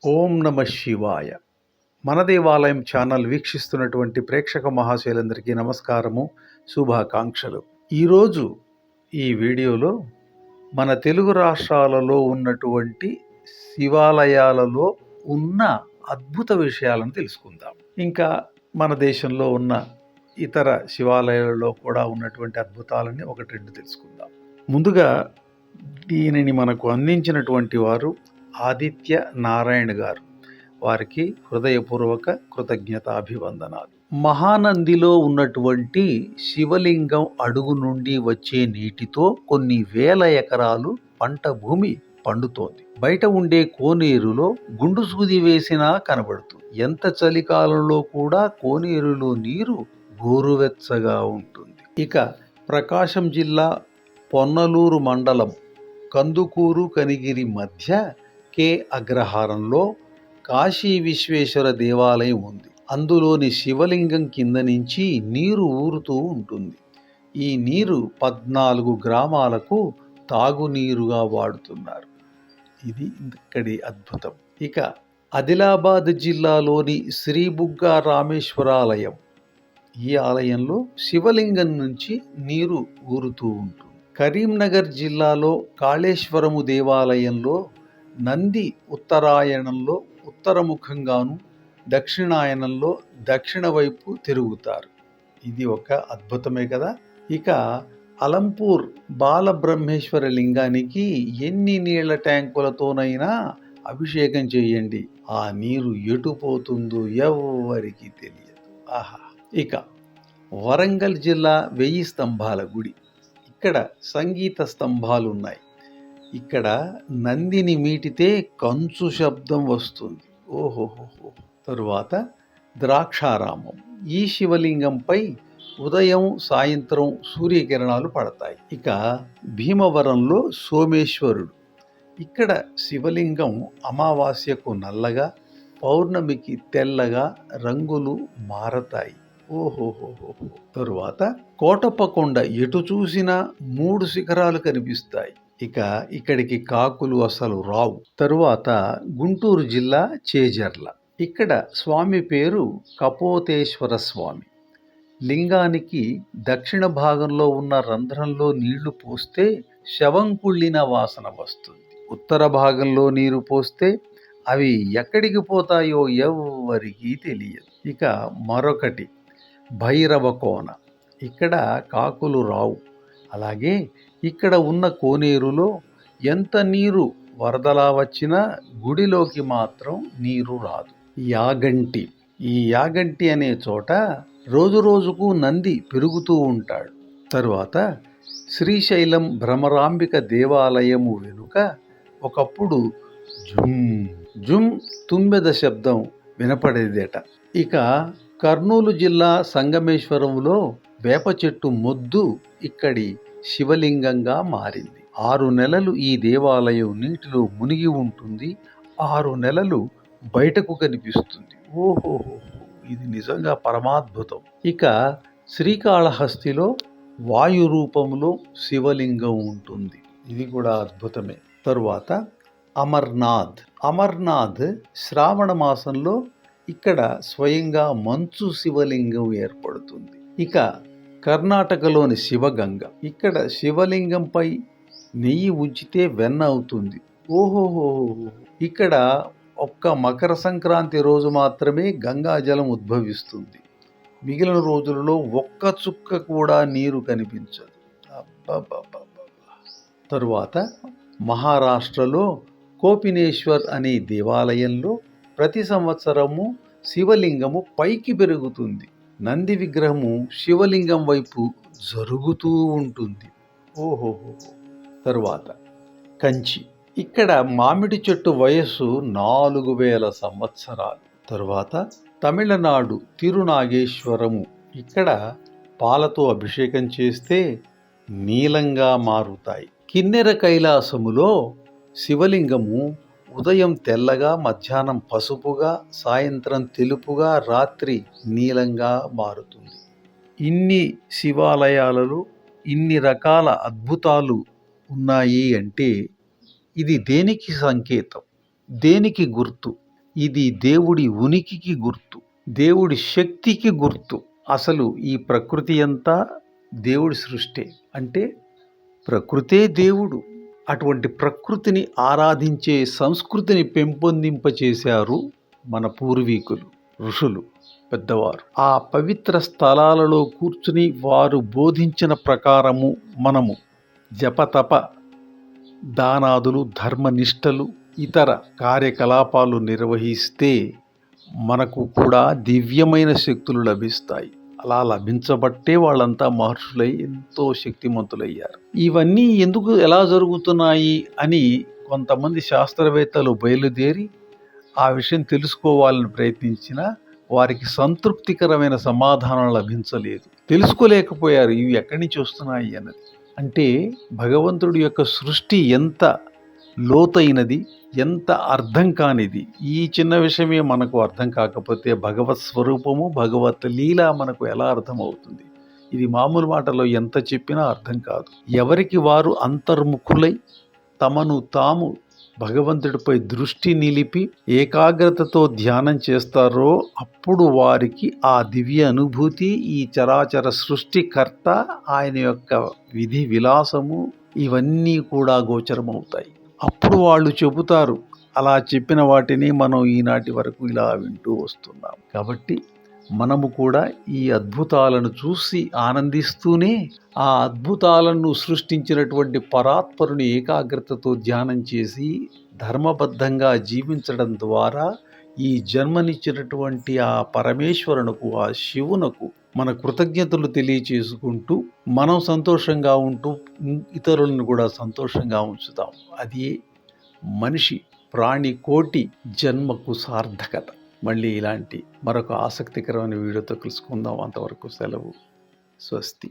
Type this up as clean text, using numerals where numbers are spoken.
ఓం నమ శివాయ. మన దేవాలయం ఛానల్ వీక్షిస్తున్నటువంటి ప్రేక్షక మహాశయులందరికీ నమస్కారము, శుభాకాంక్షలు. ఈరోజు ఈ వీడియోలో మన తెలుగు రాష్ట్రాలలో ఉన్నటువంటి శివాలయాలలో ఉన్న అద్భుత విషయాలను తెలుసుకుందాం. ఇంకా మన దేశంలో ఉన్న ఇతర శివాలయాలలో కూడా ఉన్నటువంటి అద్భుతాలని ఒకటి రెండు తెలుసుకుందాం. ముందుగా దీనిని మనకు అందించినటువంటి వారు ఆదిత్య నారాయణ గారు. వారికి హృదయపూర్వక కృతజ్ఞతాభివందనాలు. మహానందిలో ఉన్నటువంటి శివలింగం అడుగు నుండి వచ్చే నీటితో కొన్ని వేల ఎకరాలు పంట భూమి పండుతోంది. బయట ఉండే కోనేరులో గుండు సూది వేసినా కనబడుతుంది. ఎంత చలికాలంలో కూడా కోనేరులో నీరు గోరువెచ్చగా ఉంటుంది. ఇక ప్రకాశం జిల్లా పొన్నలూరు మండలం కందుకూరు కనిగిరి మధ్య కే అగ్రహారంలో కాశీ విశ్వేశ్వర దేవాలయం ఉంది. అందులోని శివలింగం కింద నుంచి నీరు ఊరుతూ ఉంటుంది. ఈ నీరు 14 గ్రామాలకు తాగునీరుగా వాడుతున్నారు. ఇది ఇక్కడి అద్భుతం. ఇక ఆదిలాబాద్ జిల్లాలోని శ్రీబుగ్గ రామేశ్వరాలయం. ఈ ఆలయంలో శివలింగం నుంచి నీరు ఊరుతూ ఉంటుంది. కరీంనగర్ జిల్లాలో కాళేశ్వరము దేవాలయంలో నంది ఉత్తరాయణంలో ఉత్తరముఖంగాను, దక్షిణాయనంలో దక్షిణ వైపు తిరుగుతారు. ఇది ఒక అద్భుతమే కదా. ఇక అలంపూర్ బాలబ్రహ్మేశ్వర లింగానికి ఎన్ని నీళ్ల ట్యాంకులతోనైనా అభిషేకం చేయండి, ఆ నీరు ఎటు పోతుందో ఎవ్వరికి తెలియదు. ఆహా. ఇక వరంగల్ జిల్లా 1000 స్తంభాల గుడి. ఇక్కడ సంగీత స్తంభాలు ఉన్నాయి. ఇక్కడ నందిని మీటితే కంచు శబ్దం వస్తుంది. ఓహోహోహో. తరువాత ద్రాక్షారామం. ఈ శివలింగంపై ఉదయం సాయంత్రం సూర్యకిరణాలు పడతాయి. ఇక భీమవరంలో సోమేశ్వరుడు. ఇక్కడ శివలింగం అమావాస్యకు నల్లగా, పౌర్ణమికి తెల్లగా రంగులు మారతాయి. ఓహోహోహో. తరువాత కోటప్పకొండ. ఎటు చూసినా 3 శిఖరాలు కనిపిస్తాయి. ఇక ఇక్కడికి కాకులు అసలు రావు. తరువాత గుంటూరు జిల్లా చేజర్ల. ఇక్కడ స్వామి పేరు కపోతేశ్వర స్వామి. లింగానికి దక్షిణ భాగంలో ఉన్న రంధ్రంలో నీళ్లు పోస్తే శవం కుళ్ళిన వాసన వస్తుంది. ఉత్తర భాగంలో నీరు పోస్తే అవి ఎక్కడికి పోతాయో ఎవ్వరికీ తెలియదు. ఇక మరొకటి భైరవ కోన. ఇక్కడ కాకులు రావు. అలాగే ఇక్కడ ఉన్న కోనేరులో ఎంత నీరు వరదలా వచ్చినా గుడిలోకి మాత్రం నీరు రాదు. యాగంటి. ఈ యాగంటి అనే చోట రోజు రోజుకు నంది పెరుగుతూ ఉంటాడు. తరువాత శ్రీశైలం భ్రమరాంబిక దేవాలయము వెనుక ఒకప్పుడు జుమ్ జుమ్ తుమ్మెద శబ్దం వినపడేదేట. ఇక కర్నూలు జిల్లా సంగమేశ్వరంలో వేప చెట్టు మొద్దు ఇక్కడి శివలింగంగా మారింది. 6 నెలలు ఈ దేవాలయం నీటిలో మునిగి ఉంటుంది. 6 నెలలు బయటకు కనిపిస్తుంది. ఓహోహో. ఇది నిజంగా పరమాద్భుతం. ఇక శ్రీకాళహస్తిలో వాయు రూపంలో శివలింగం ఉంటుంది. ఇది కూడా అద్భుతమే. తరువాత అమర్నాథ్. అమర్నాథ్ శ్రావణ మాసంలో ఇక్కడ స్వయంగా మంచు శివలింగం ఏర్పడుతుంది. ఇక కర్ణాటకలోని శివగంగ. ఇక్కడ శివలింగంపై నెయ్యి ఉంచితే వెన్న అవుతుంది. ఓహోహో. ఇక్కడ ఒక్క మకర సంక్రాంతి రోజు మాత్రమే గంగాజలం ఉద్భవిస్తుంది. మిగిలిన రోజులలో ఒక్క చుక్క కూడా నీరు కనిపించదు. తరువాత మహారాష్ట్రలో కోపినేశ్వర్ అనే దేవాలయంలో ప్రతి సంవత్సరము శివలింగము పైకి పెరుగుతుంది. నంది విగ్రహము శివలింగం వైపు జరుగుతూ ఉంటుంది. ఓహోహో. తరువాత కంచి. ఇక్కడ మామిడి చెట్టు వయస్సు 4000 సంవత్సరాలు. తరువాత తమిళనాడు తిరునాగేశ్వరము. ఇక్కడ పాలతో అభిషేకం చేస్తే నీలంగా మారుతాయి. కిన్నెర కైలాసములో శివలింగము ఉదయం తెల్లగా, మధ్యాహ్నం పసుపుగా, సాయంత్రం తెలుపుగా, రాత్రి నీలంగా మారుతుంది. ఇన్ని శివాలయాలలో ఇన్ని రకాల అద్భుతాలు ఉన్నాయి అంటే ఇది దేనికి సంకేతం, దేనికి గుర్తు? ఇది దేవుడి ఉనికికి గుర్తు, దేవుడి శక్తికి గుర్తు. అసలు ఈ ప్రకృతి అంతా దేవుడి సృష్టి. అంటే ప్రకృతే దేవుడు. అటువంటి ప్రకృతిని ఆరాధించే సంస్కృతిని పెంపొందింపచేశారు మన పూర్వీకులు, ఋషులు, పెద్దవారు. ఆ పవిత్ర స్థలాలలో కూర్చుని వారు బోధించిన ప్రకారము మనము జపతప దానాదులు, ధర్మనిష్టలు, ఇతర కార్యకలాపాలు నిర్వహిస్తే మనకు కూడా దివ్యమైన శక్తులు లభిస్తాయి. అలా లభించబట్టే వాళ్ళంతా మహర్షులై ఎంతో శక్తిమంతులయ్యారు. ఇవన్నీ ఎందుకు ఎలా జరుగుతున్నాయి అని కొంతమంది శాస్త్రవేత్తలు బయలుదేరి ఆ విషయం తెలుసుకోవాలని ప్రయత్నించినా వారికి సంతృప్తికరమైన సమాధానం లభించలేదు. తెలుసుకోలేకపోయారు ఇవి ఎక్కడి నుంచి వస్తున్నాయి అన్నది. అంటే భగవంతుడి యొక్క సృష్టి ఎంత లోతైనది, ఎంత అర్థం కానిది. ఈ చిన్న విషయమే మనకు అర్థం కాకపోతే భగవత్ స్వరూపము, భగవత్ లీల మనకు ఎలా అర్థమవుతుంది? ఇది మామూలు మాటలో ఎంత చెప్పినా అర్థం కాదు. ఎవరికి వారు అంతర్ముఖులై తమను తాము భగవంతుడిపై దృష్టి నిలిపి ఏకాగ్రతతో ధ్యానం చేస్తారో అప్పుడు వారికి ఆ దివ్య అనుభూతి, ఈ చరాచర సృష్టికర్త, ఆయన యొక్క విధి విలాసము ఇవన్నీ కూడా గోచరమవుతాయి. అప్పుడు వాళ్ళు చెబుతారు. అలా చెప్పిన వాటిని మనం ఈనాటి వరకు ఇలా వింటూ వస్తున్నాం. కాబట్టి మనము కూడా ఈ అద్భుతాలను చూసి ఆనందిస్తూనే ఆ అద్భుతాలను సృష్టించినటువంటి పరాత్పరుని ఏకాగ్రతతో ధ్యానం చేసి ధర్మబద్ధంగా జీవించడం ద్వారా ఈ జన్మనిచ్చినటువంటి ఆ పరమేశ్వరునకు, ఆ శివునకు మన కృతజ్ఞతలు తెలియచేసుకుంటూ మనం సంతోషంగా ఉంటూ ఇతరులను కూడా సంతోషంగా ఉంచుతాం. అది మనిషి ప్రాణి కోటి జన్మకు సార్థకత. మళ్ళీ ఇలాంటి మరొక ఆసక్తికరమైన వీడియోతో కలుసుకుందాం. అంతవరకు సెలవు. స్వస్తి.